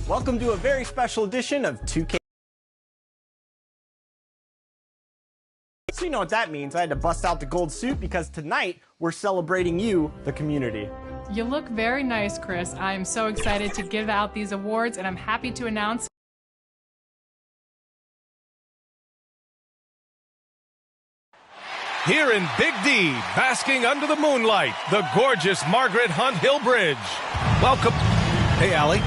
Welcome to a very special edition of 2K. So you know what that means. I had to bust out the gold suit because tonight we're celebrating you, the community. You look very nice, Chris. I am so excited to give out these awards, and I'm happy to announce here in Big D, basking under the moonlight, the gorgeous Margaret Hunt Hill Bridge. Welcome. Hey, Allie.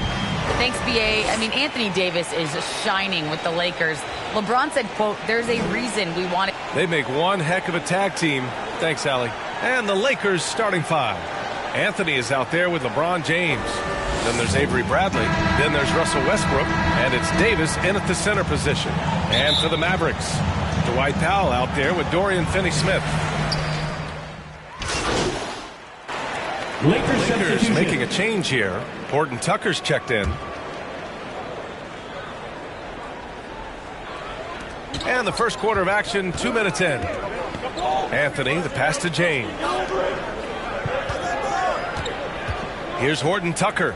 Thanks, B.A. I mean, Anthony Davis is shining with the Lakers. LeBron said, quote, there's a reason we want it. They make one heck of a tag team. Thanks, Allie. And the Lakers starting five. Anthony is out there with LeBron James. Then there's Avery Bradley. Then there's Russell Westbrook. And it's Davis in at the center position. And for the Mavericks, Dwight Powell out there with Dorian Finney-Smith. Lakers making a change here. Horton Tucker's checked in. And the first quarter of action, 2 minutes in. Anthony, the pass to James. Here's Horton Tucker.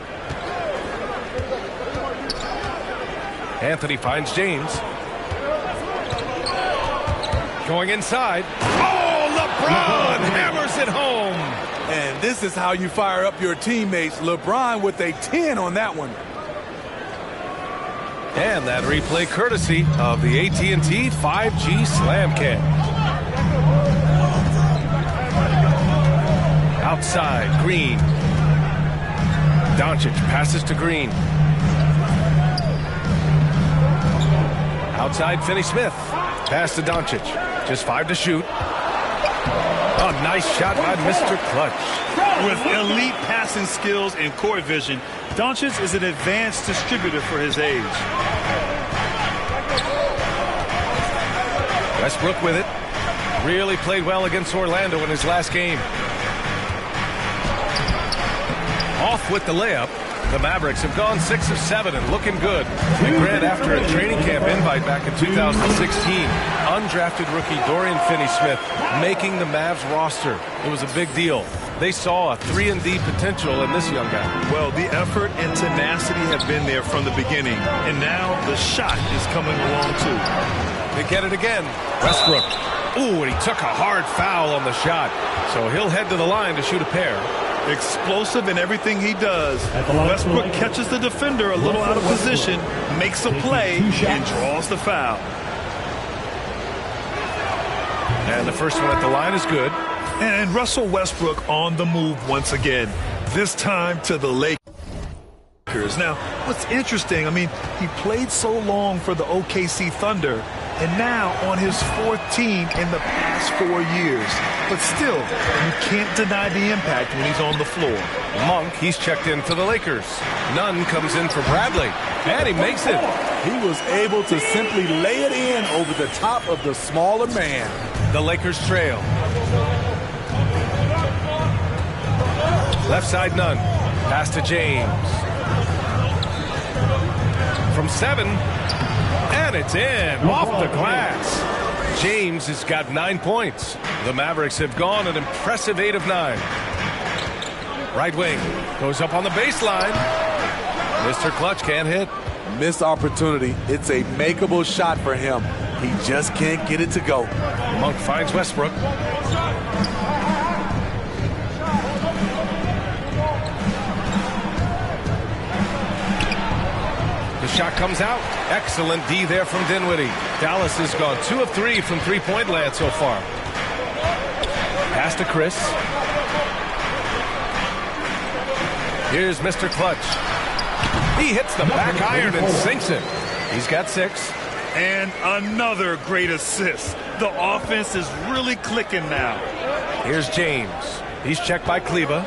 Anthony finds James. Going inside. Oh, LeBron hammers it home. And this is how you fire up your teammates. LeBron with a 10 on that one. And that replay courtesy of the AT&T 5G Slam Cam. Outside, Green. Doncic passes to Green. Outside, Finney-Smith. Pass to Doncic. Just 5 to shoot. A nice shot by Mr. Clutch. With elite passing skills and court vision, Doncic is an advanced distributor for his age. Westbrook with it. Really played well against Orlando in his last game. Off with the layup. The Mavericks have gone 6 of 7 and looking good. And Grant, after a training camp invite back in 2016, undrafted rookie Dorian Finney-Smith making the Mavs roster. It was a big deal. They saw a 3-and-D potential in this young guy. Well, the effort and tenacity have been there from the beginning, and now the shot is coming along too. They get it again. Westbrook. Ooh, and he took a hard foul on the shot. So he'll head to the line to shoot a pair. Explosive in everything he does. Westbrook catches the defender a little out of position, makes a play, and draws the foul. And the first one at the line is good. And Russell Westbrook on the move once again, this time to the Lakers. Now, what's interesting, I mean, he played so long for the OKC Thunder, and now on his 4th team in the past 4 years. But still, you can't deny the impact when he's on the floor. Monk, he's checked in for the Lakers. Nunn comes in for Bradley, and he makes it. He was able to simply lay it in over the top of the smaller man. The Lakers trail. Left side, Nunn. Pass to James. From 7, and it's in, off the glass. James has got 9 points. The Mavericks have gone an impressive 8 of 9. Right wing, goes up on the baseline. Mr. Clutch can't hit. Missed opportunity. It's a makeable shot for him. He just can't get it to go. Monk finds Westbrook. The shot comes out. Excellent D there from Dinwiddie. Dallas has gone 2 of 3 from three-point land so far. Pass to Chris. Here's Mr. Clutch. He hits the back iron and sinks it. He's got 6. And another great assist. The offense is really clicking now. Here's James. He's checked by Kleba.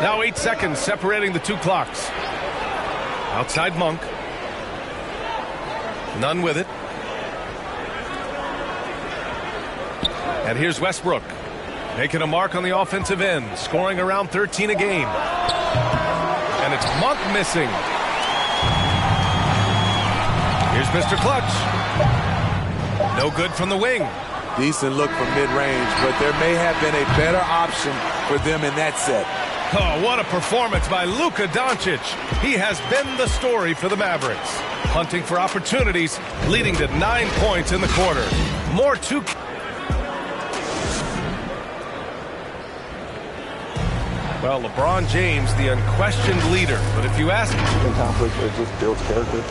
Now 8 seconds separating the 2 clocks. Outside Monk. Nunn with it. And here's Westbrook. Making a mark on the offensive end. Scoring around 13 a game. And it's Monk missing. Here's Mr. Clutch. No good from the wing. Decent look from mid-range, but there may have been a better option for them in that set. Oh, what a performance by Luka Doncic. He has been the story for the Mavericks. Hunting for opportunities, leading to 9 points in the quarter. More to... Well, LeBron James, the unquestioned leader. But if you ask... In conflict, it just builds character.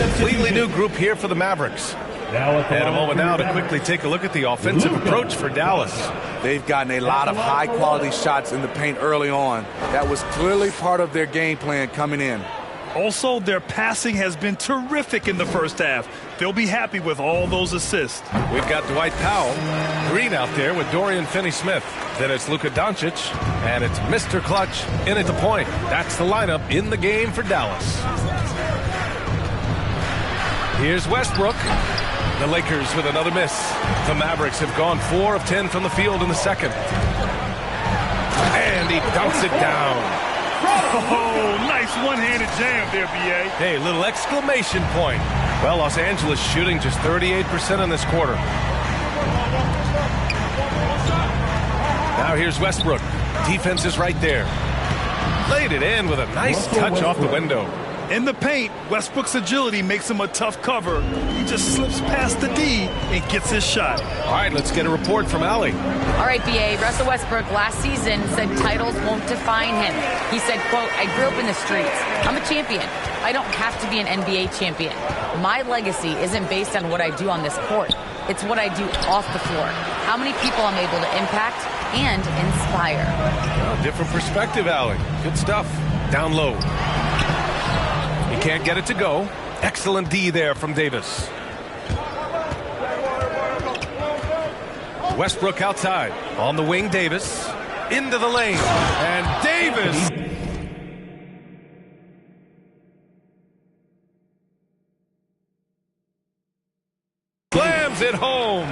Completely new group here for the Mavericks. And a moment now to quickly take a look at the offensive approach for Dallas. They've gotten a lot of high-quality shots in the paint early on. That was clearly part of their game plan coming in. Also, their passing has been terrific in the first half. They'll be happy with all those assists. We've got Dwight Powell, Green out there with Dorian Finney-Smith. Then it's Luka Doncic, and it's Mr. Clutch in at the point. That's the lineup in the game for Dallas. Here's Westbrook. The Lakers with another miss. The Mavericks have gone 4 of 10 from the field in the second. And he dunks it down. Oh, nice one-handed jam there, B.A. Hey, little exclamation point. Well, Los Angeles shooting just 38% in this quarter. Now here's Westbrook. Defense is right there. Laid it in with a nice touch off the window. In the paint, Westbrook's agility makes him a tough cover. He just slips past the D and gets his shot. All right, let's get a report from Allie. All right, B.A. Russell Westbrook last season said titles won't define him. He said, quote, I grew up in the streets. I'm a champion. I don't have to be an NBA champion. My legacy isn't based on what I do on this court. It's what I do off the floor. How many people I'm able to impact and inspire. Well, different perspective, Allie. Good stuff. Down low. He can't get it to go. Excellent D there from Davis. Westbrook outside. On the wing, Davis. Into the lane. And Davis... slams it home.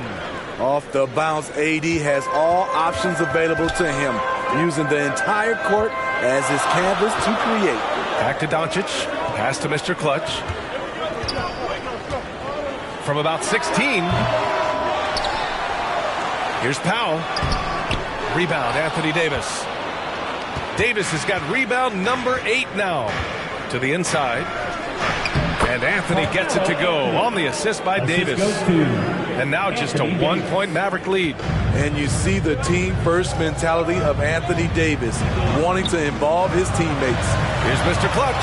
Off the bounce, AD has all options available to him, using the entire court as his canvas to create. Back to Doncic. Pass to Mr. Clutch. From about 16. Here's Powell. Rebound, Anthony Davis. Davis has got rebound number 8 now. To the inside. And Anthony gets it to go on the assist by Davis. And now just a 1-point Maverick lead. And you see the team-first mentality of Anthony Davis, wanting to involve his teammates. Here's Mr. Clutch.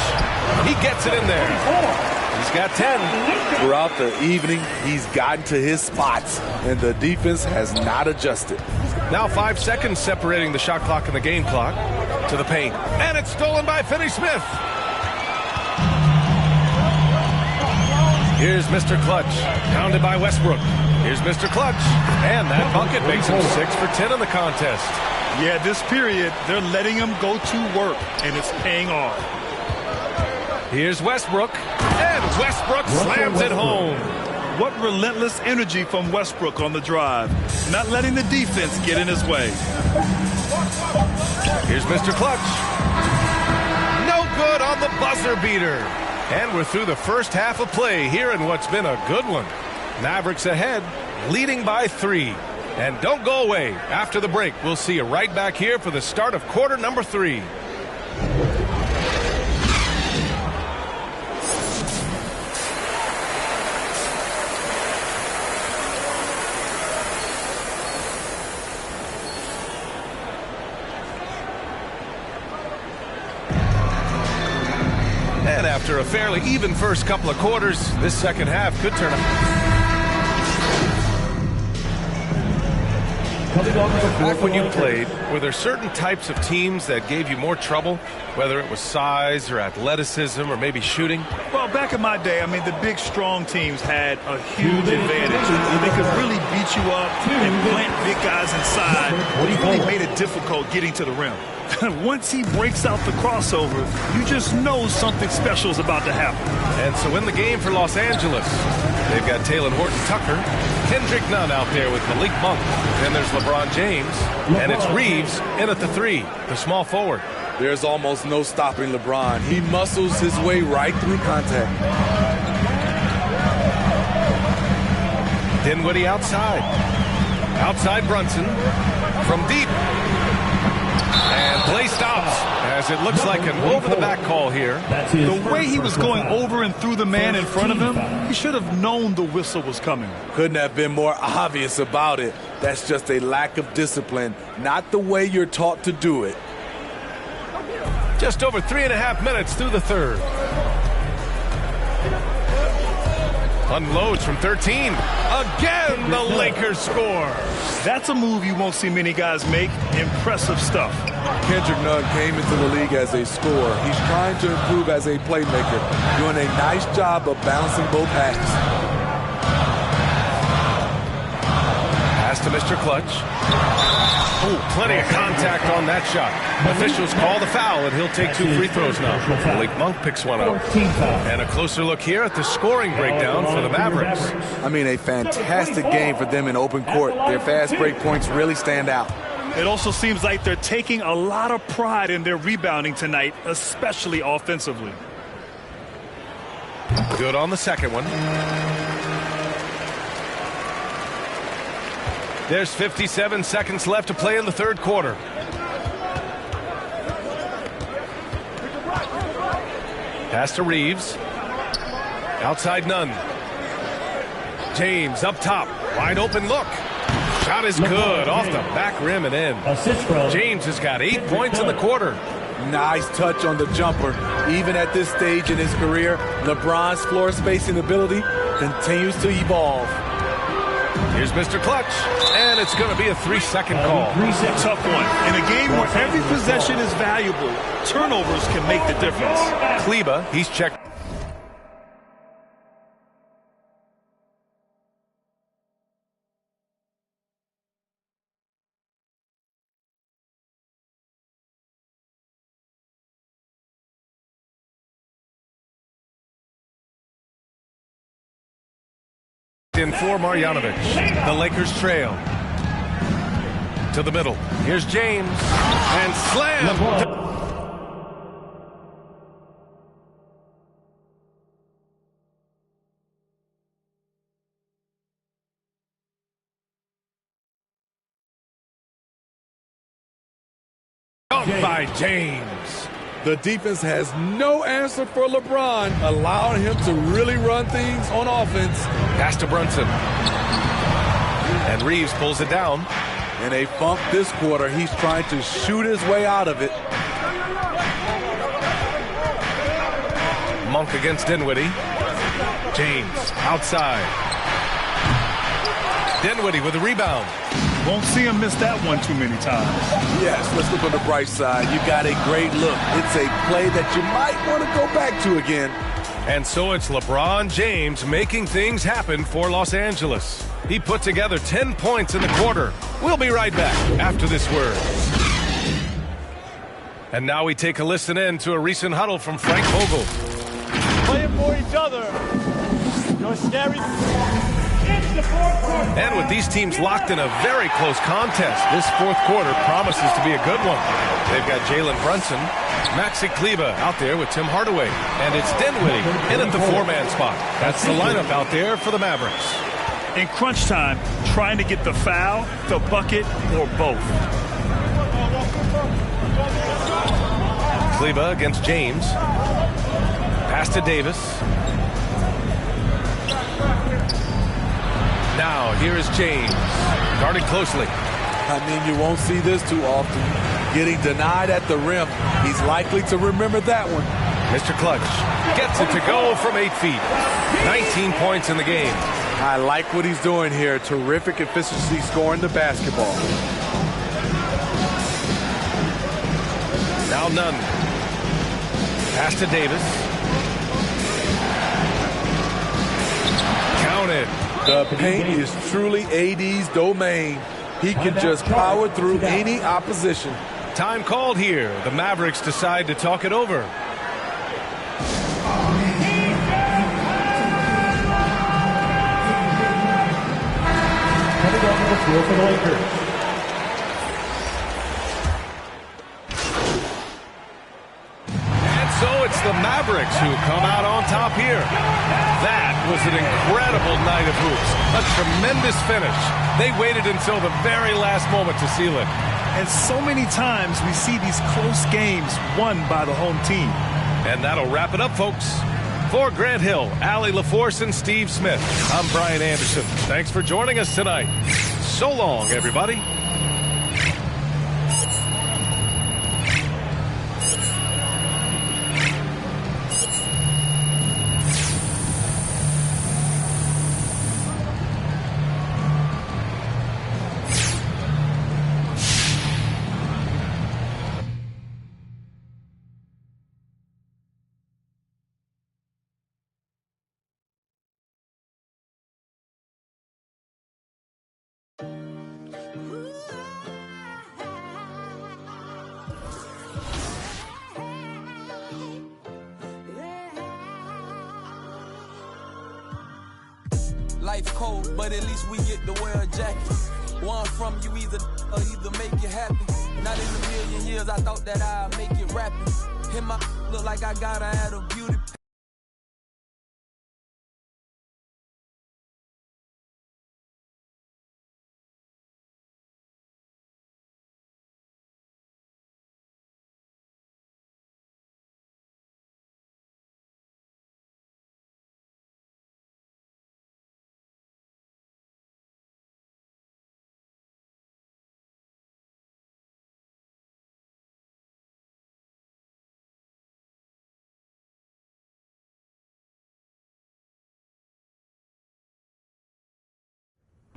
He gets it in there. He's got 10. Throughout the evening, he's gotten to his spots, and the defense has not adjusted. Now 5 seconds separating the shot clock and the game clock. To the paint. And it's stolen by Finney-Smith. Here's Mr. Clutch, pounded by Westbrook. Here's Mr. Clutch, and that bucket makes him 6 for 10 in the contest. Yeah, this period, they're letting him go to work, and it's paying off. Here's Westbrook, and Westbrook slams it home. What relentless energy from Westbrook on the drive, not letting the defense get in his way. Here's Mr. Clutch. No good on the buzzer beater. And we're through the first half of play here in what's been a good one. Mavericks ahead, leading by 3. And don't go away. After the break, we'll see you right back here for the start of quarter number 3. And after a fairly even first couple of quarters, this second half could turn out. Back when you played, were there certain types of teams that gave you more trouble, whether it was size or athleticism or maybe shooting? Well, back in my day, I mean, the big, strong teams had a huge advantage. They could really beat you up and plant big guys inside. It really made it difficult getting to the rim. Once he breaks out the crossover, you just know something special is about to happen. And so in the game for Los Angeles, they've got Taylor Horton-Tucker, Kendrick Nunn out there with Malik Monk. Then there's LeBron James, and it's Reeves in at the 3, the small forward. There's almost no stopping LeBron. He muscles his way right through contact. Dinwiddie outside. Outside Brunson. From deep. And play stops as it looks like an over-the-back call here. The way he was going over and through the man in front of him, he should have known the whistle was coming. Couldn't have been more obvious about it. That's just a lack of discipline, not the way you're taught to do it. Just over 3.5 minutes through the third. Unloads from 13. Again, the Lakers score. That's a move you won't see many guys make. Impressive stuff. Kendrick Nunn came into the league as a scorer. He's trying to improve as a playmaker, doing a nice job of balancing both acts. Pass to Mr. Clutch. Oh, plenty of contact on that shot. Officials call the foul, and he'll take 2 free throws now. Malik Monk picks one up. And a closer look here at the scoring breakdown for the Mavericks. I mean, a fantastic game for them in open court. Their fast break points really stand out. It also seems like they're taking a lot of pride in their rebounding tonight, especially offensively. Good on the second one. There's 57 seconds left to play in the third quarter. Pass to Reeves. Outside Nunn. James up top. Wide open look. Shot is good. Off the back rim and in. James has got 8 points in the quarter. Nice touch on the jumper. Even at this stage in his career, LeBron's floor spacing ability continues to evolve. Here's Mr. Clutch, and it's going to be a 3-second call. Tough one. In a game where every possession is valuable, turnovers can make the difference. Kleba, he's checked. In for Marjanovic. The Lakers trail. To the middle. Here's James. And slam. Dunk by James. The defense has no answer for LeBron, allowing him to really run things on offense. Pass to Brunson. And Reeves pulls it down. In a funk this quarter, he's trying to shoot his way out of it. Monk against Dinwiddie. James outside. Dinwiddie with a rebound. Won't see him miss that one too many times. Yes, let's look on the bright side. You got a great look. It's a play that you might want to go back to again. And so it's LeBron James making things happen for Los Angeles. He put together 10 points in the quarter. We'll be right back after this word. And now we take a listen in to a recent huddle from Frank Vogel. Playing for each other. You're scary. And with these teams locked in a very close contest, this fourth quarter promises to be a good one. They've got Jalen Brunson, Maxi Kleba out there with Tim Hardaway, and it's Dinwiddie in at the 4-man spot. That's the lineup out there for the Mavericks. In crunch time, trying to get the foul, the bucket, or both. Kleba against James. Pass to Davis. Now, here is James, guarded closely. I mean, you won't see this too often. Getting denied at the rim. He's likely to remember that one. Mr. Clutch gets it to go from 8 feet. 19 points in the game. I like what he's doing here. Terrific efficiency scoring the basketball. Now Nunn. Pass to Davis. Counted. The paint is truly AD's domain. He can just power through any opposition. Time called here. The Mavericks decide to talk it over. Coming onto the floor for the Lakers. And so it's the Mavericks Mavericks who come out on top here. That was an incredible night of hoops. A tremendous finish. They waited until the very last moment to seal it. And so many times we see these close games won by the home team. And that'll wrap it up, folks. For Grant Hill, Allie LaForce, and Steve Smith, I'm Brian Anderson. Thanks for joining us tonight. So long, everybody. Life cold, but at least we get to wear a jacket. One from you either make you happy. Not in a million years I thought that I'd make it rapping. Hit my look like I gotta add a beauty.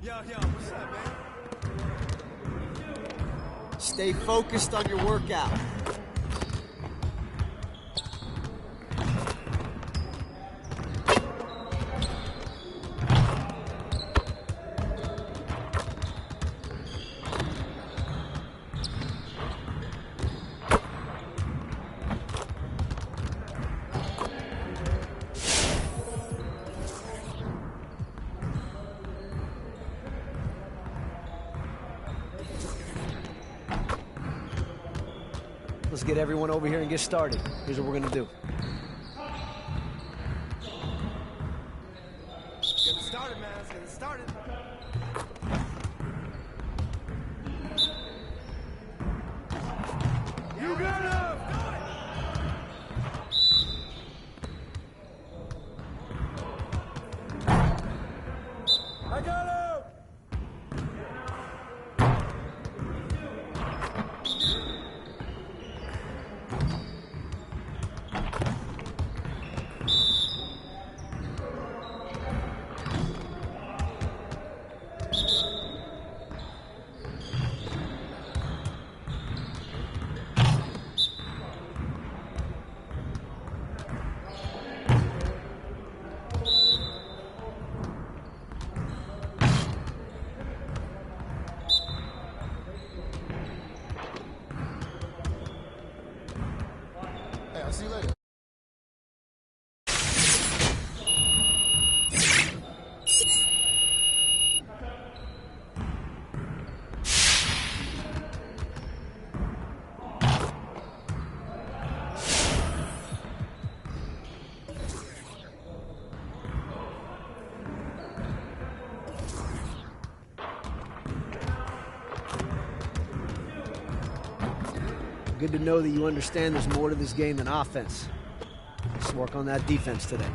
Yo, what's up, man? Stay focused on your workout. Let's get everyone over here and get started. Here's what we're gonna do. Get it started, man. Let's get it started. You got it! I got it! I'll see you later. Good to know that you understand there's more to this game than offense. Let's work on that defense today.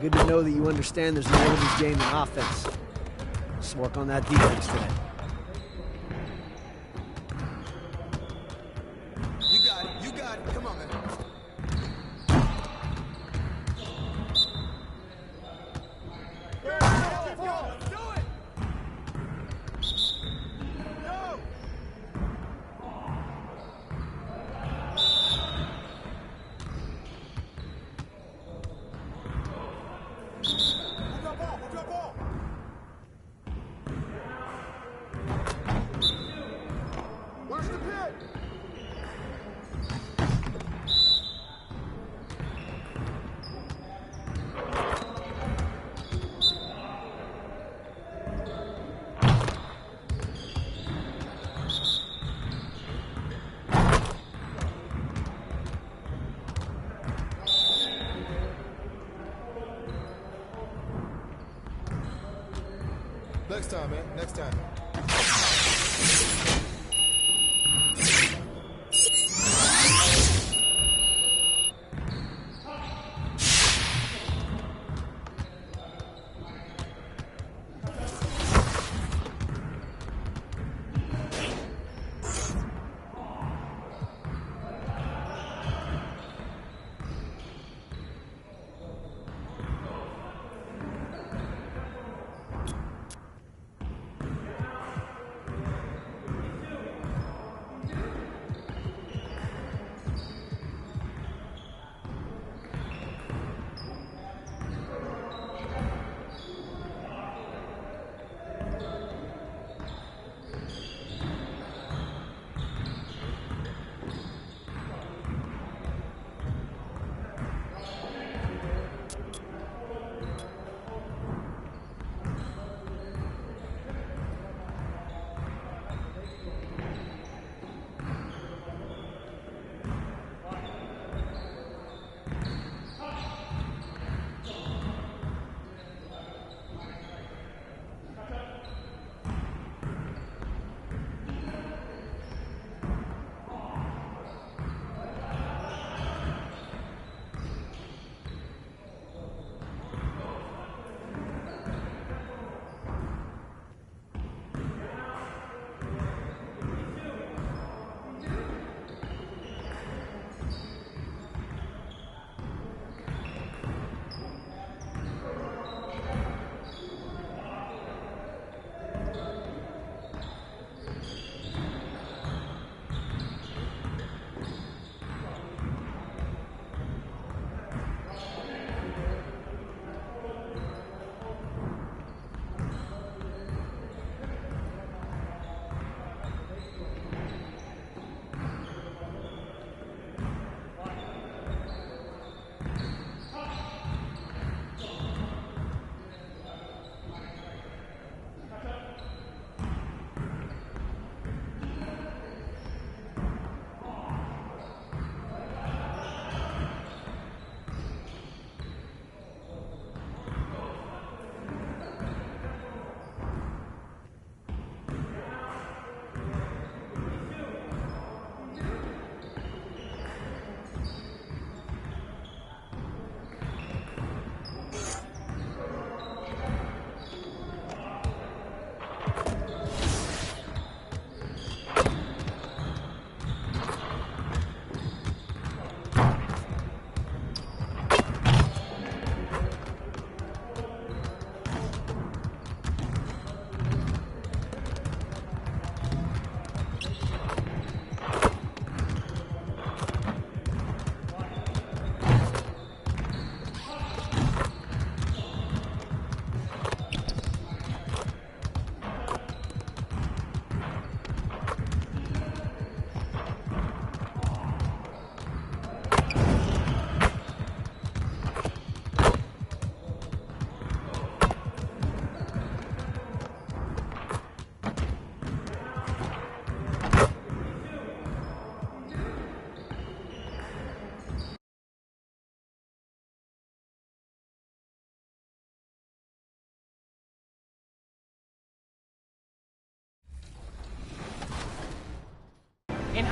Good to know that you understand there's more to this game than offense. Let's work on that defense today. You got it. You got it. Come on, man. Let's do it. Go. Hold your ball. Where's the pit? Next time, man. Next time.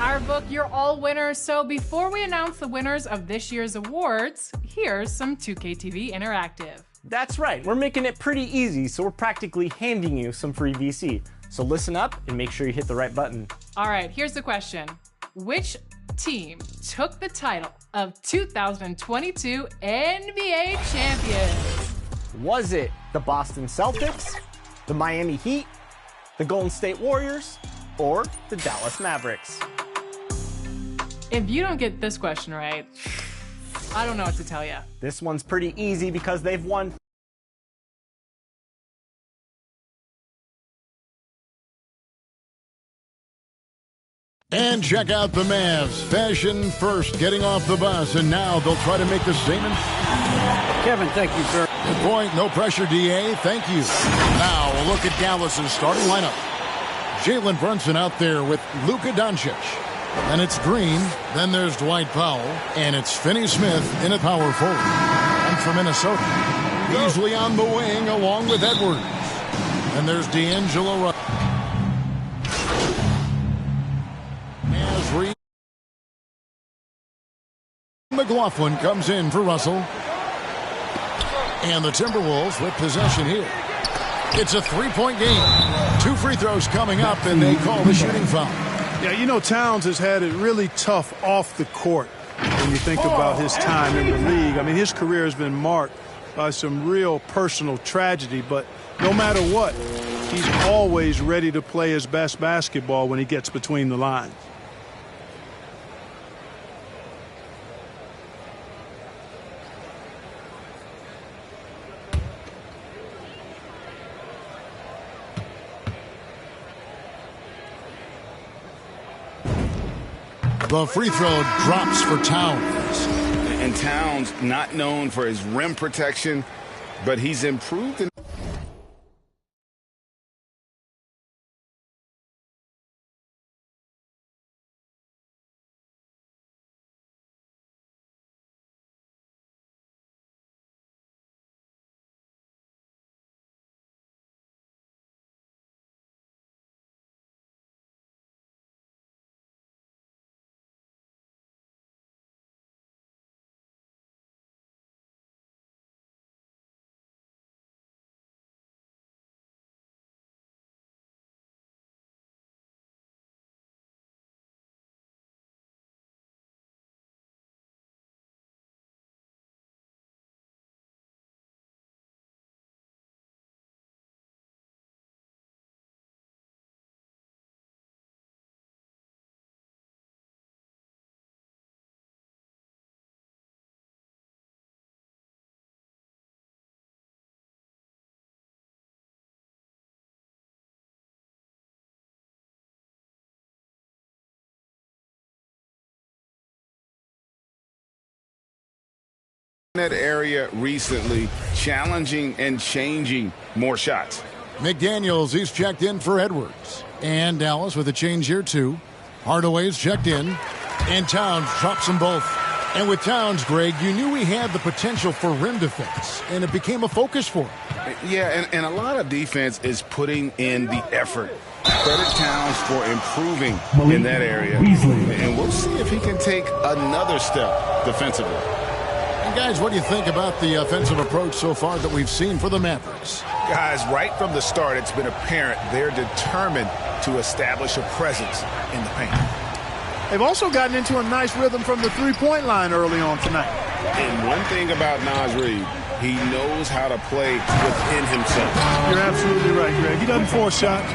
our book, you're all winners. So before we announce the winners of this year's awards, here's some 2KTV Interactive. That's right, we're making it pretty easy, so we're practically handing you some free VC. So listen up and make sure you hit the right button. All right, here's the question. Which team took the title of 2022 NBA champions? Was it the Boston Celtics, the Miami Heat, the Golden State Warriors, or the Dallas Mavericks? If you don't get this question right, I don't know what to tell you. This one's pretty easy because they've won And check out the Mavs. Fashion first, getting off the bus, and now they'll try to make the same. Kevin, thank you, sir. Good point. No pressure, DA. Thank you. Now a look at Dallas's starting lineup. Jalen Brunson out there with Luka Doncic. And it's Green. Then there's Dwight Powell. And it's Finney Smith in a power forward. And for Minnesota, Beasley on the wing along with Edwards. And there's D'Angelo Russell. McLaughlin comes in for Russell. And the Timberwolves with possession here. It's a three-point game. 2 free throws coming up, and they call the shooting foul. Yeah, you know, Towns has had it really tough off the court when you think about his time in the league. I mean, his career has been marked by some real personal tragedy, but no matter what, he's always ready to play his best basketball when he gets between the lines. The free throw drops for Towns. And Towns not known for his rim protection, but he's improved. That area recently, challenging and changing more shots. McDaniels, he's checked in for Edwards. And Dallas with a change here, too. Hardaway's checked in. And Towns drops them both. And with Towns, Greg, you knew he had the potential for rim defense, and it became a focus for him. Yeah, and a lot of defense is putting in the effort. Credit Towns for improving in that area. And we'll see if he can take another step defensively. And guys, what do you think about the offensive approach so far that we've seen for the Mavericks? Guys, right from the start, it's been apparent they're determined to establish a presence in the paint. They've also gotten into a nice rhythm from the three-point line early on tonight. And one thing about Naz Reid, he knows how to play within himself. You're absolutely right, Greg. He doesn't force shots.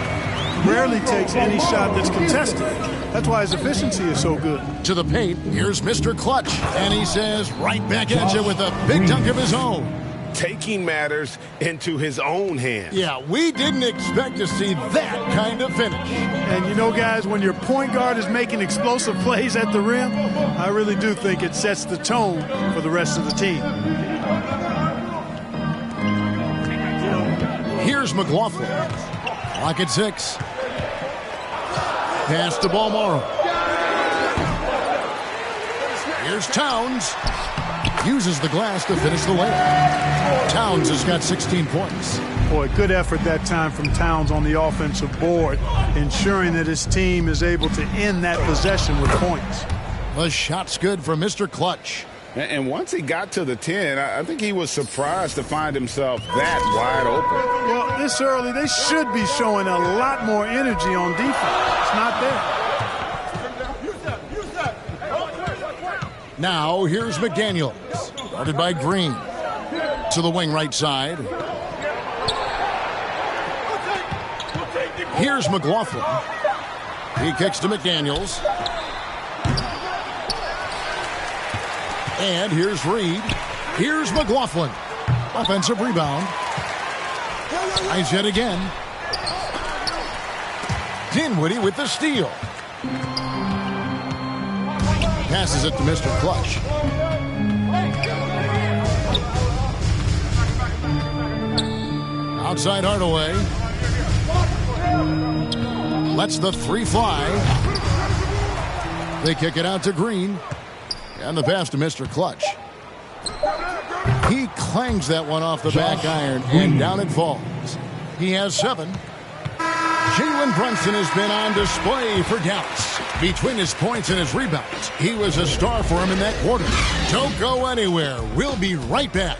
Rarely takes any shot that's contested. That's why his efficiency is so good. To the paint, here's Mr. Clutch. And he says, right back at you with a big dunk of his own. Taking matters into his own hands. Yeah, we didn't expect to see that kind of finish. And you know, guys, when your point guard is making explosive plays at the rim, I really do think it sets the tone for the rest of the team. Here's McLaughlin. Clock at 6. Pass to Balmoro. Here's Towns. Uses the glass to finish the layup. Towns has got 16 points. Boy, good effort that time from Towns on the offensive board, ensuring that his team is able to end that possession with points. The shot's good for Mr. Clutch. And once he got to the 10, I think he was surprised to find himself that wide open. Well, this early, they should be showing a lot more energy on defense. It's not there. Now, here's McDaniels. Guarded by Green. To the wing right side. Here's McLaughlin. He kicks to McDaniels. And here's Reed. Here's McLaughlin. Offensive rebound. Nice hit again. Dinwiddie with the steal. Passes it to Mr. Clutch. Outside Hardaway. Lets the three fly. They kick it out to Green. And the pass to Mr. Clutch. He clangs that one off the back iron, and down it falls. He has 7. Jalen Brunson has been on display for Dallas. Between his points and his rebounds, he was a star for him in that quarter. Don't go anywhere. We'll be right back.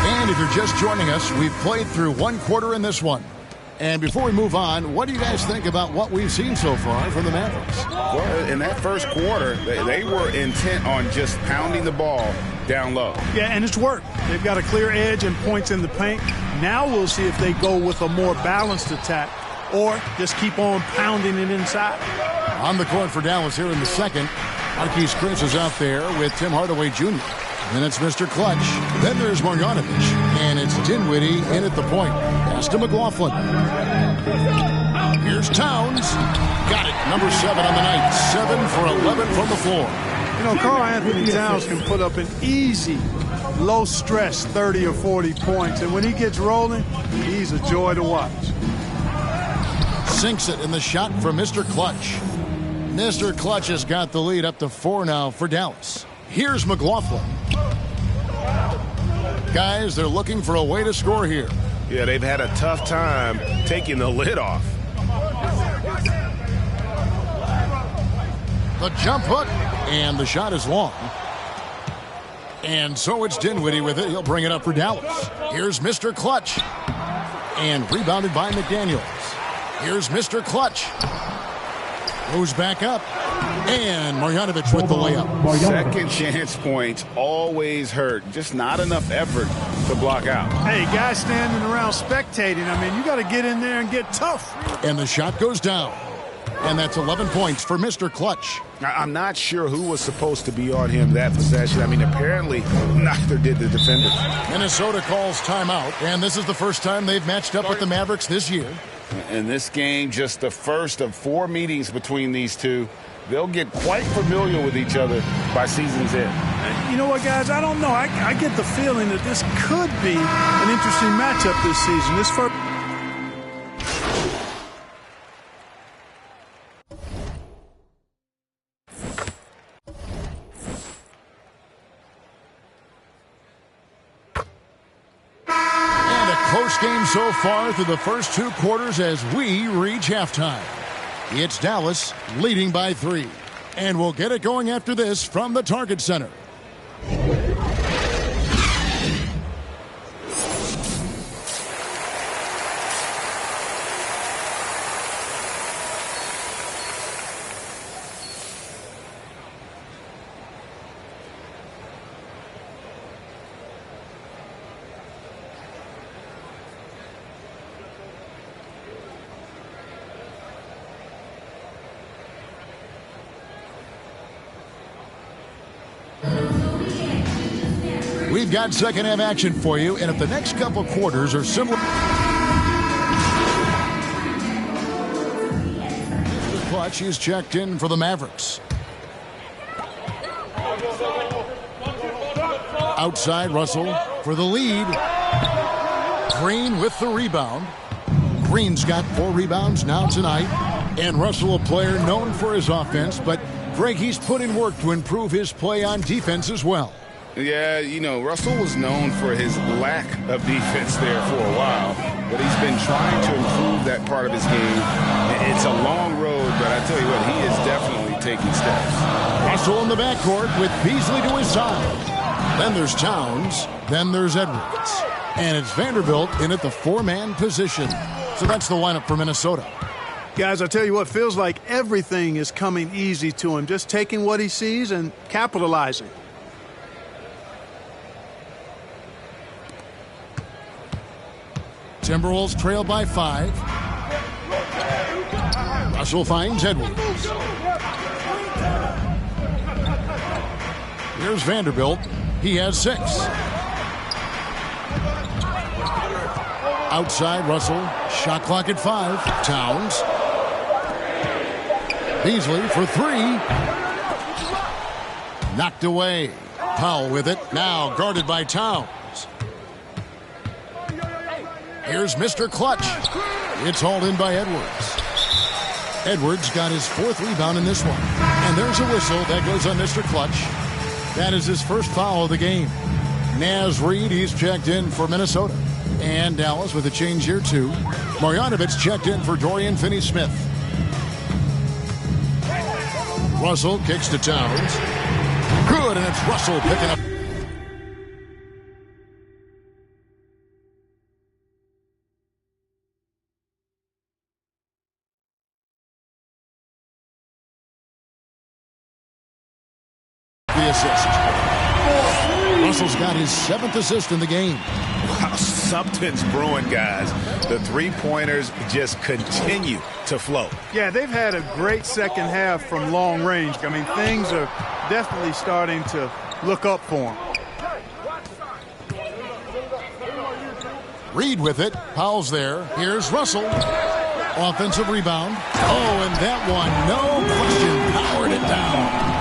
And if you're just joining us, we've played through one quarter in this one. And before we move on, what do you guys think about what we've seen so far from the Mavericks? Well, in that first quarter, they were intent on just pounding the ball down low. Yeah, and it's worked. They've got a clear edge and points in the paint. Now we'll see if they go with a more balanced attack or just keep on pounding it inside. On the court for Dallas here in the second, Marquise Chris is out there with Tim Hardaway Jr. Then it's Mr. Clutch. Then there's Marjanovic. And it's Dinwiddie in at the point. Pass to McLaughlin. Here's Towns. Got it. Number 7 on the night. 7 for 11 from the floor. You know, Karl Anthony Towns can put up an easy, low-stress 30 or 40 points. And when he gets rolling, he's a joy to watch. Sinks it in the shot from Mr. Clutch. Mr. Clutch has got the lead up to 4 now for Dallas. Here's McLaughlin. Guys, they're looking for a way to score here. Yeah, they've had a tough time taking the lid off. The jump hook, and the shot is long. And so it's Dinwiddie with it. He'll bring it up for Dallas. Here's Mr. Clutch. And rebounded by McDaniels. Here's Mr. Clutch. Goes back up. And Marjanovic with the layup. Second chance points always hurt. Just not enough effort to block out. Hey, guys standing around spectating, I mean, you got to get in there and get tough. And the shot goes down. And that's 11 points for Mr. Clutch. I'm not sure who was supposed to be on him that possession. I mean, apparently neither did the defenders. Minnesota calls timeout. And this is the first time they've matched up with the Mavericks this year. In this game, just the first of 4 meetings between these two. They'll get quite familiar with each other by season's end. You know what, guys? I don't know. I get the feeling that this could be an interesting matchup this season. This first. And a close game so far through the first 2 quarters as we reach halftime. It's Dallas leading by 3. And we'll get it going after this from the Target Center. We've got second half action for you, and if the next couple quarters are similar. Mr. Clutch is checked in for the Mavericks. Outside Russell for the lead. Green with the rebound. Green's got 4 rebounds now tonight. And Russell, a player known for his offense, but Greg, he's put in work to improve his play on defense as well. Yeah, you know, Russell was known for his lack of defense there for a while, but he's been trying to improve that part of his game. It's a long road, but I tell you what, he is definitely taking steps. Russell in the backcourt with Beasley to his side. Then there's Towns. Then there's Edwards. And it's Vanderbilt in at the four-man position. So that's the lineup for Minnesota. Guys, I tell you what, feels like everything is coming easy to him. Just taking what he sees and capitalizing. Timberwolves trail by 5. Russell finds Edwards. Here's Vanderbilt. He has 6. Outside Russell. Shot clock at 5. Towns. Beasley for 3. Knocked away. Powell with it. Now guarded by Towns. Here's Mr. Clutch. It's hauled in by Edwards. Edwards got his 4th rebound in this one. And there's a whistle that goes on Mr. Clutch. That is his first foul of the game. Naz Reid, he's checked in for Minnesota. And Dallas with a change here too. Marjanovic checked in for Dorian Finney-Smith. Russell kicks to Towns. Good, and it's Russell picking up. The assist. Russell's got his 7th assist in the game. Wow, something's brewing, guys. The three-pointers just continue to flow. Yeah, they've had a great second half from long range. I mean, things are definitely starting to look up for him. Reed with it. Powell's there. Here's Russell. Offensive rebound. Oh, and that one, no question, powered it down.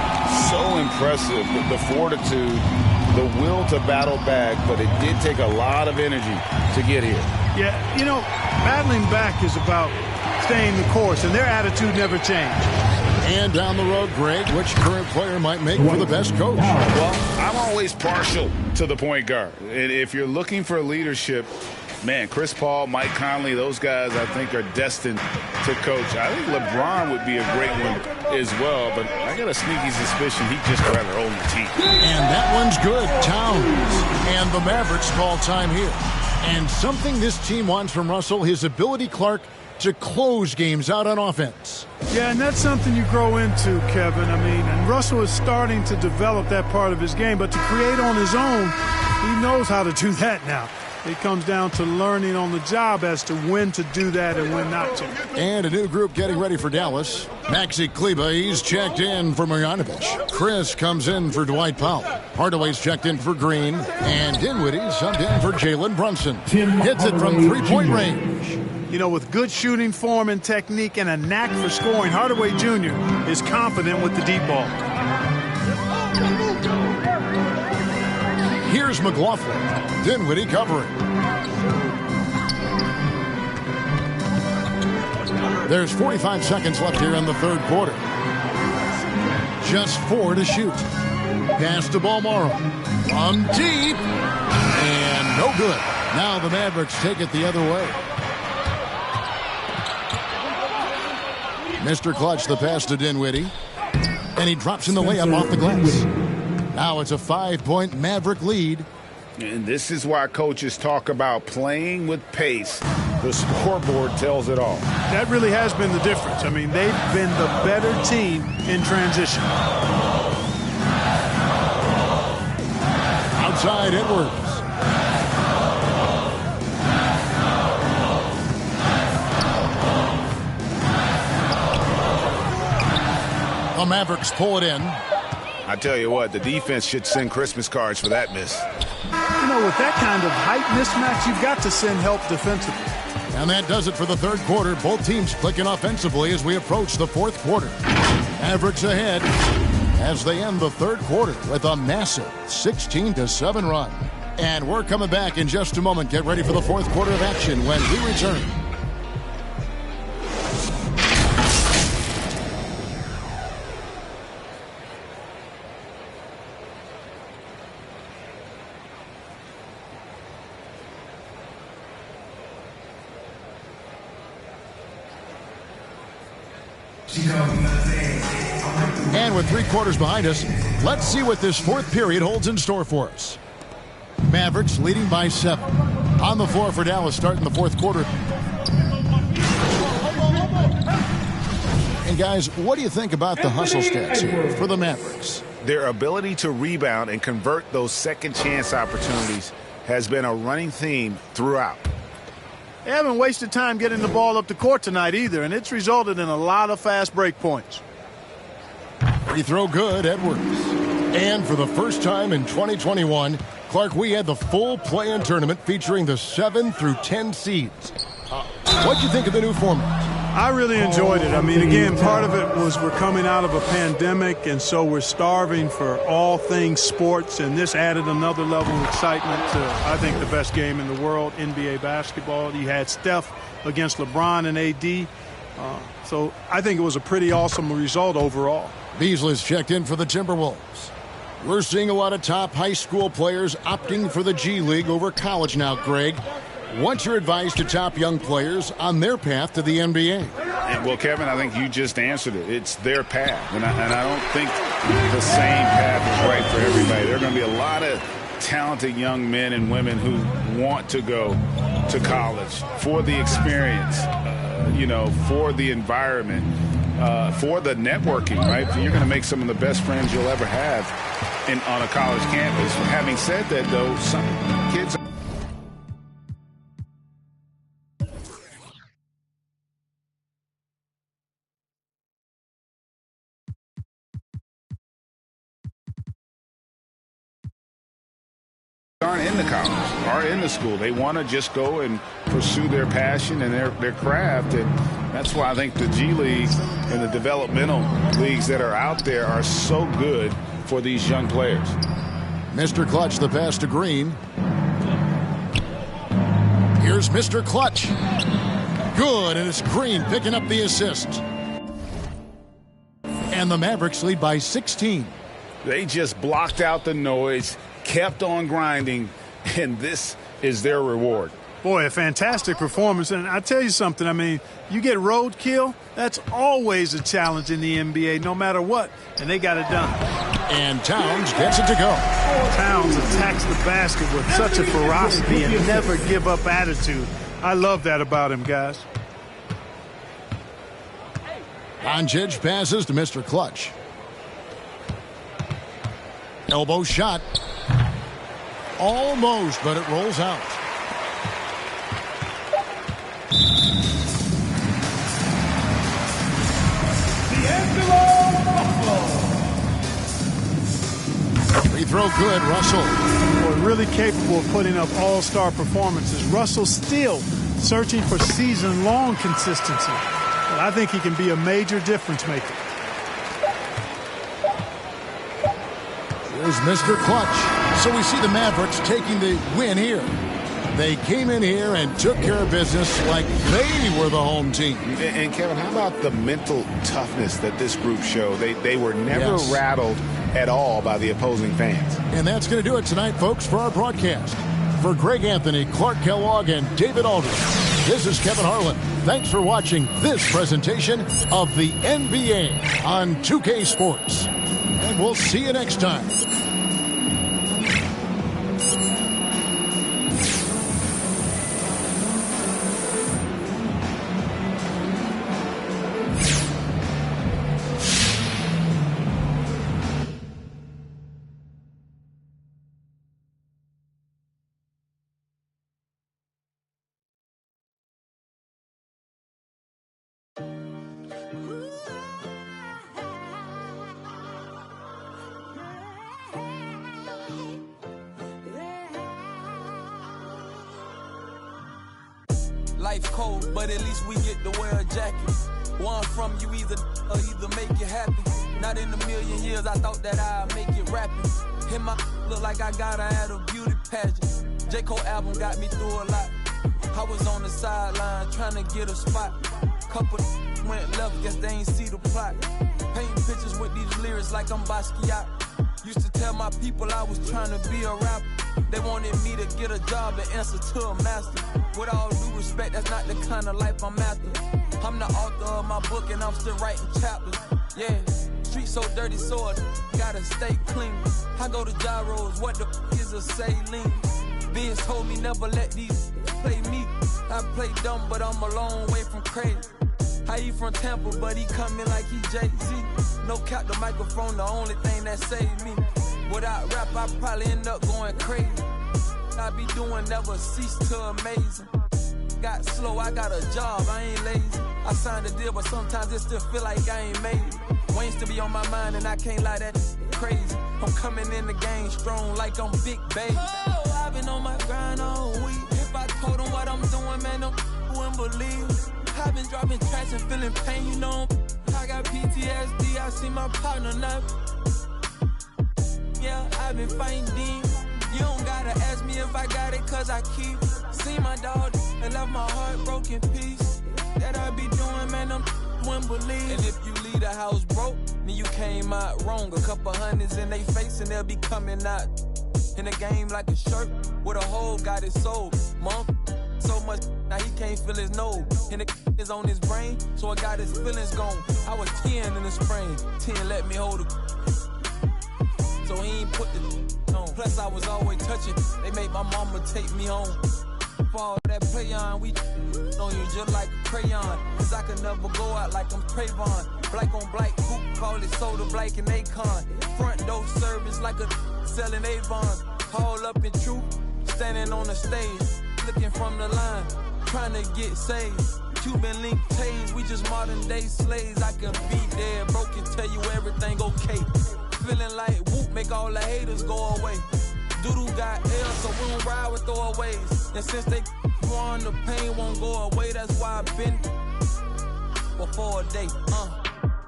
So impressive, the fortitude, the will to battle back, but it did take a lot of energy to get here. Yeah, you know, battling back is about staying the course, and their attitude never changed. And down the road, Greg, which current player might make for the best coach? Well, I'm always partial to the point guard. And if you're looking for leadership, man, Chris Paul, Mike Conley, those guys I think are destined to coach. I think LeBron would be a great one as well, but I got a sneaky suspicion he'd just rather own the team. And that one's good. Towns. And the Mavericks call time here. And something this team wants from Russell, his ability, Clark, to close games out on offense. Yeah, and that's something you grow into, Kevin. I mean, and Russell is starting to develop that part of his game, but to create on his own, he knows how to do that now. It comes down to learning on the job as to when to do that and when not to. And a new group getting ready for Dallas. Maxi Kleber, he's checked in for Marjanovic. Chris comes in for Dwight Powell. Hardaway's checked in for Green. And Dinwiddie's subbed in for Jalen Brunson. Hits it from three-point range. You know, with good shooting form and technique and a knack for scoring, Hardaway Jr. is confident with the deep ball. Here's McLaughlin. Dinwiddie covering. There's 45 seconds left here in the third quarter. Just 4 to shoot. Pass to Balmaro. From deep. And no good. Now the Mavericks take it the other way. Mr. Clutch, the pass to Dinwiddie. And he drops in the layup off the glass. Now it's a 5-point Maverick lead. And this is why coaches talk about playing with pace. The scoreboard tells it all. That really has been the difference. I mean, they've been the better team in transition. Outside Edwards. The Mavericks pull it in. I tell you what, the defense should send Christmas cards for that miss. You know, with that kind of height mismatch, you've got to send help defensively. And that does it for the third quarter. Both teams clicking offensively as we approach the fourth quarter. Mavericks ahead as they end the third quarter with a massive 16-7 run. And we're coming back in just a moment. Get ready for the fourth quarter of action when we return. And with 3 quarters behind us, let's see what this 4th period holds in store for us. Mavericks leading by 7. On the floor for Dallas starting the 4th quarter. And guys, what do you think about the hustle stats here for the Mavericks? Their ability to rebound and convert those second chance opportunities has been a running theme throughout. They haven't wasted time getting the ball up the court tonight either, and it's resulted in a lot of fast break points. Free throw good, Edwards. And for the first time in 2021, Clark, we had the full play-in tournament featuring the 7 through 10 seeds. What'd you think of the new format? I really enjoyed it. I mean, again, part of it was we're coming out of a pandemic, and so we're starving for all things sports, and this added another level of excitement to, I think, the best game in the world, NBA basketball. You had Steph against LeBron and AD, so I think it was a pretty awesome result overall. Beasley's checked in for the Timberwolves. We're seeing a lot of top high school players opting for the G League over college now, Greg. What's your advice to top young players on their path to the NBA? Well, Kevin, I think you just answered it. It's their path, and I don't think the same path is right for everybody. There are going to be a lot of talented young men and women who want to go to college for the experience, for the environment, for the networking, right? You're going to make some of the best friends you'll ever have on a college campus. Having said that, though, some kids aren't in the college, are in the school. They want to just go and pursue their passion and their craft, and that's why I think the G League and the developmental leagues that are out there are so good for these young players. Mr. Clutch, the pass to Green. Here's Mr. Clutch. Good, and it's Green picking up the assist. And the Mavericks lead by 16. They just blocked out the noise, kept on grinding, and this is their reward. Boy, a fantastic performance. And I tell you something, I mean, you get roadkill, that's always a challenge in the NBA, no matter what, and they got it done. And Towns gets it to go. Towns attacks the basket with such a ferocity and never give up attitude. I love that about him, guys. Montage passes to Mr. Clutch. Elbow shot. Almost, but it rolls out. Free throw good, Russell. Boy, really capable of putting up all-star performances. Russell still searching for season-long consistency. But I think he can be a major difference maker. Here's Mr. Clutch. So we see the Mavericks taking the win here. They came in here and took care of business like they were the home team. And Kevin, how about the mental toughness that this group showed? They were never rattled at all by the opposing fans. And that's going to do it tonight, folks, for our broadcast. For Greg Anthony, Clark Kellogg, and David Aldridge, this is Kevin Harlan. Thanks for watching this presentation of the NBA on 2K Sports. And we'll see you next time. Life cold, but at least we get to wear a jacket. One from you either make you happy. Not in a million years I thought that I'd make it rapping. Hit my look like I got her at a beauty pageant. J. Cole album got me through a lot. I was on the sideline trying to get a spot. Couple went left, guess they ain't see the plot. Painting pictures with these lyrics like I'm Basquiat. Used to tell my people I was trying to be a rapper. They wanted me to get a job and answer to a master. With all due respect, that's not the kind of life I'm after. I'm the author of my book and I'm still writing chapters. Yeah, street so dirty, so I gotta stay clean. I go to gyros, what the is a saline? Vince told me never let these play me. I play dumb, but I'm a long way from crazy. How he from Tampa, but he coming like he Jay-Z. No cap, the microphone, the only thing that saved me. Without rap, I probably end up going crazy. I be doing never cease to amazing. Got slow, I got a job, I ain't lazy. I signed a deal, but sometimes it still feel like I ain't made it. Wayne still be on my mind, and I can't lie, that crazy. I'm coming in the game strong like I'm Big Baby. Oh, I've been on my grind all week. If I told them what I'm doing, man, them wouldn't believe. I've been dropping tracks and feeling pain, you know. I got PTSD, I see my partner now. Yeah, I've been fighting demons. You don't gotta ask me if I got it, cause I keep. See my dog and left my heart broken piece. That I be doing, man, them wouldn't believe. And if you leave the house broke, then you came out wrong. A couple hundreds in they face and they'll be coming out. In the game like a shirt with a hole, got it sold. Monk, so much, now he can't feel his nose. And the is on his brain, so I got his feelings gone. I was 10 in the spring, 10 let me hold it. So he ain't put the on. Plus I was always touching, they made my mama take me home. For all that play on, we on you just like a crayon. Cause I can never go out like I'm Trayvon. Black on black coupe, call it soda black and Akon. Front door service like a selling Avon. Haul up in truth, standing on the stage, looking from the line, trying to get saved. Cuban link tails, we just modern day slaves. I can be there, broke and tell you everything okay. Feeling like whoop, make all the haters go away. Doodoo got L, so we don't ride with throwaways. And since they won, the pain won't go away. That's why I've been before a day.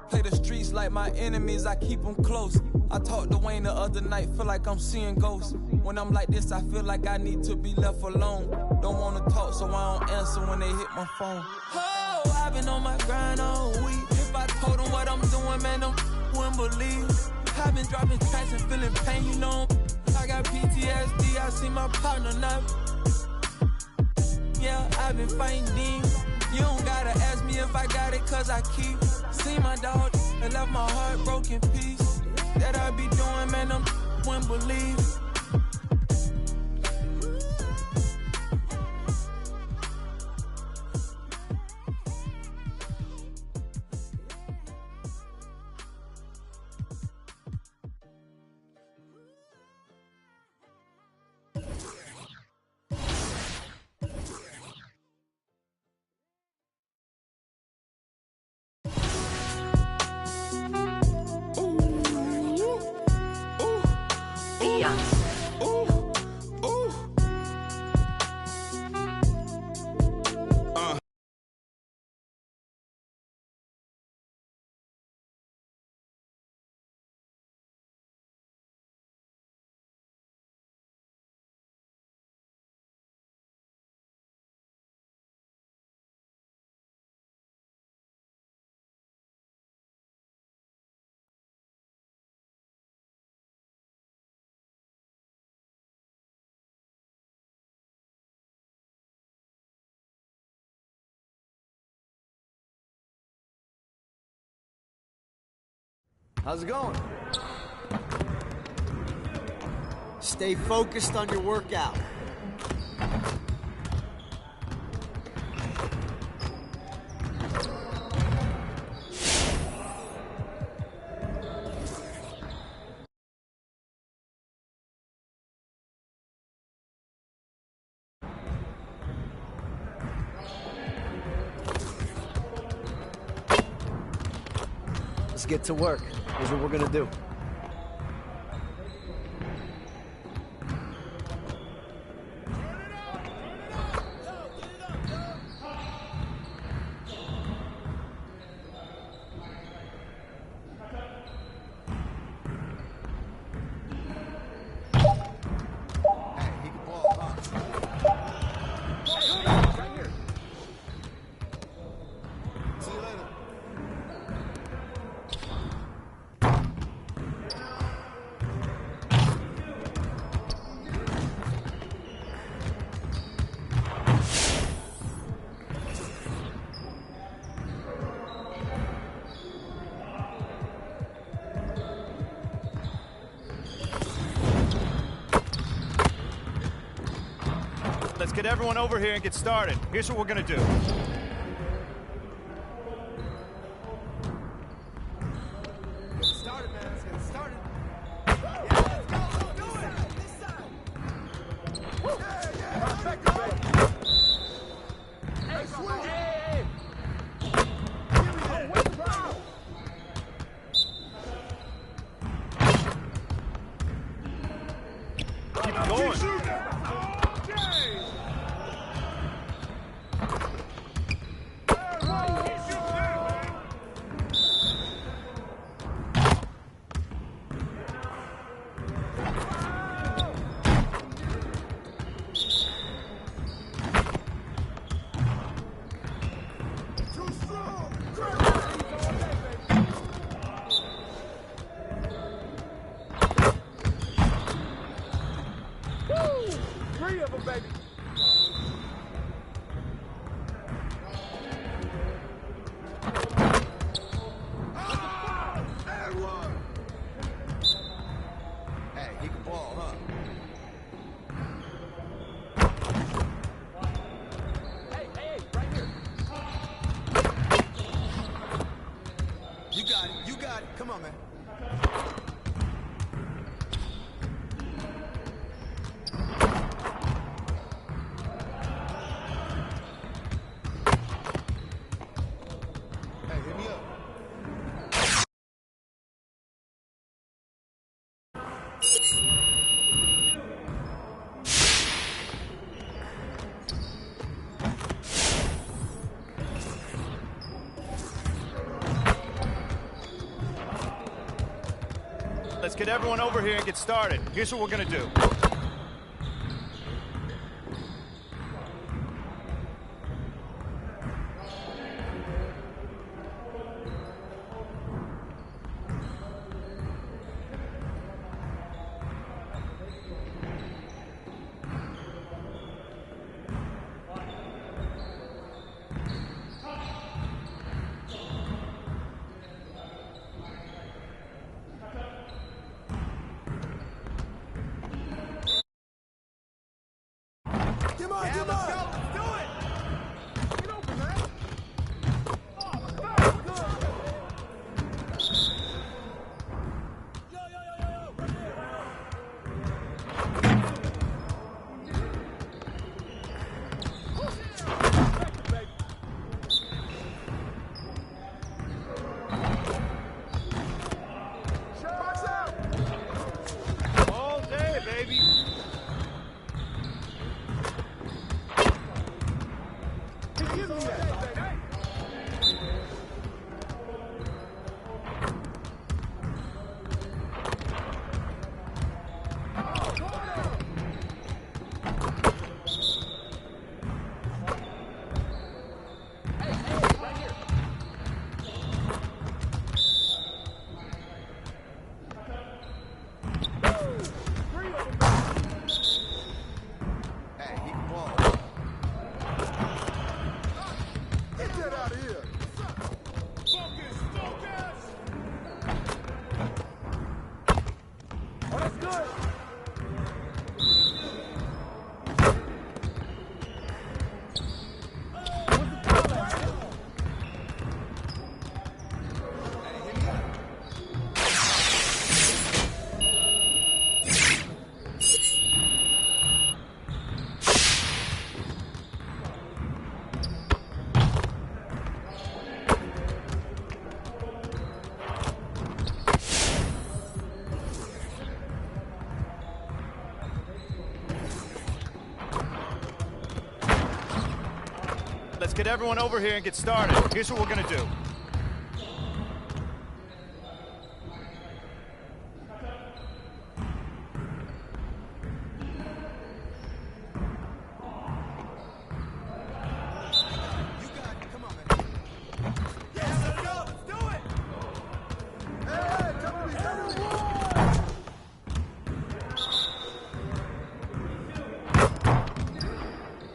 Play the streets like my enemies, I keep them close. I talked to Wayne the other night, feel like I'm seeing ghosts. When I'm like this, I feel like I need to be left alone. Don't wanna talk, so I don't answer when they hit my phone. Oh, I've been on my grind all week. If I told them what I'm doing, man, them wouldn't believe. I've been dropping tracks and feeling pain, you know. I got PTSD, I see my partner now. Yeah, I've been fighting demons. You don't gotta ask me if I got it, cause I keep. See my dog and left my heart broken piece. That I be doing, man, them wouldn't believe. How's it going? Stay focused on your workout. Let's get to work. Here's what we're gonna do. get everyone over here and get started. Here's what we're gonna do. Get started, man. Let's get started. Yeah, let's go. Let's do it. This side. Yeah. Back to back. Hey, swing. Hey. Give me that. Wait, bro. Keep going. Three of them, baby. Hey, he can ball, huh? Hey, right here. You got it. Come on, man. Hey, hit me up. Let's get everyone over here and get started. Here's what we're gonna do. Come on, let's go. Let's do it. Get open, man. Oh, good. Yo. Right there. Box out. All day, baby. Give me that. Hey, he can ball. Get that out of here. Focus. Oh, that's good. Let's get everyone over here and get started. Here's what we're gonna do. You got it. Come on, man. Yes, let's go. Let's do it. Hey, come on,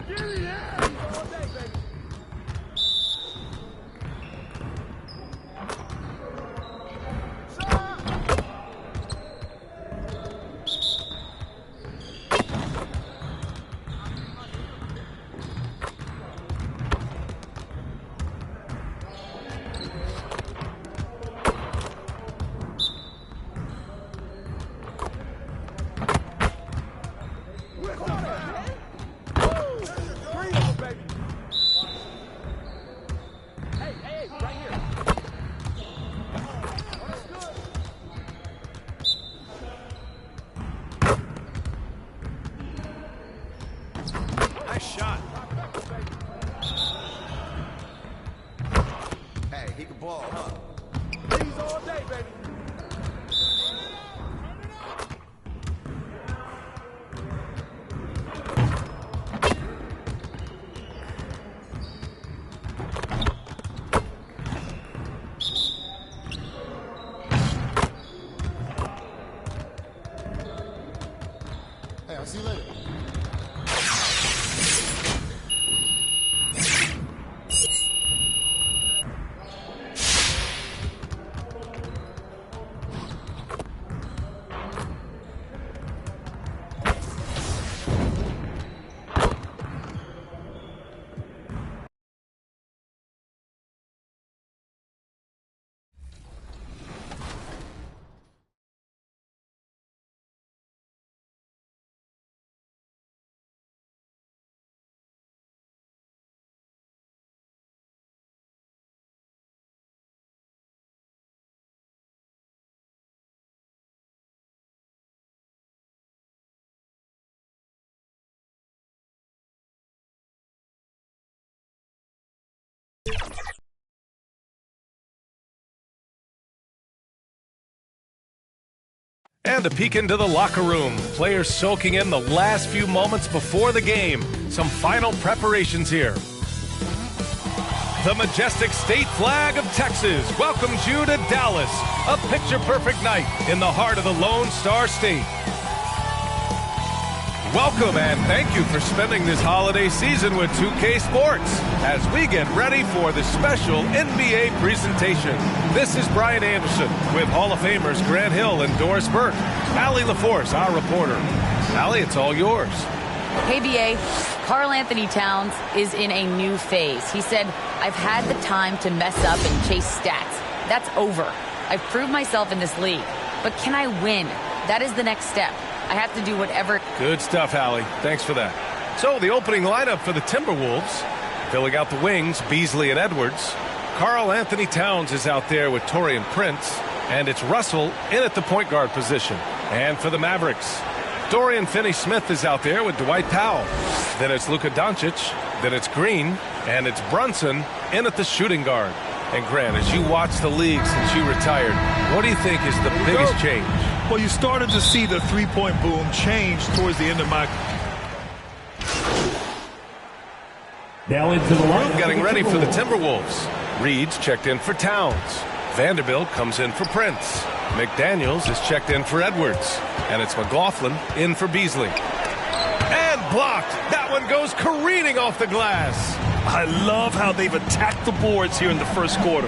Give me that. All day, baby. Nice shot. Hey, he can ball, huh? He's all day, baby. Hey, I'll see you later. And a peek into the locker room. Players soaking in the last few moments before the game. Some final preparations here. The majestic state flag of Texas welcomes you to Dallas. A picture-perfect night in the heart of the Lone Star State. Welcome and thank you for spending this holiday season with 2K Sports as we get ready for the special NBA presentation. This is Brian Anderson with Hall of Famers Grant Hill and Doris Burke. Allie LaForce, our reporter. Allie, it's all yours. Hey, BA. Karl Anthony Towns is in a new phase. He said, I've had the time to mess up and chase stats. That's over. I've proved myself in this league. But can I win? That is the next step. I have to do whatever. Good stuff, Allie. Thanks for that. So the opening lineup for the Timberwolves, filling out the wings, Beasley and Edwards. Karl Anthony Towns is out there with Taurean Prince, and it's Russell in at the point guard position. And for the Mavericks, Dorian Finney-Smith is out there with Dwight Powell. Then it's Luka Doncic, then it's Green, and it's Brunson in at the shooting guard. And Grant, as you watch the league since you retired, what do you think is the biggest change? Well, you started to see the three-point boom change towards the end of my... Now into the line. Getting ready for the Timberwolves. Reed's checked in for Towns. Vanderbilt comes in for Prince. McDaniels is checked in for Edwards. And it's McLaughlin in for Beasley. And blocked. That one goes careening off the glass. I love how they've attacked the boards here in the first quarter.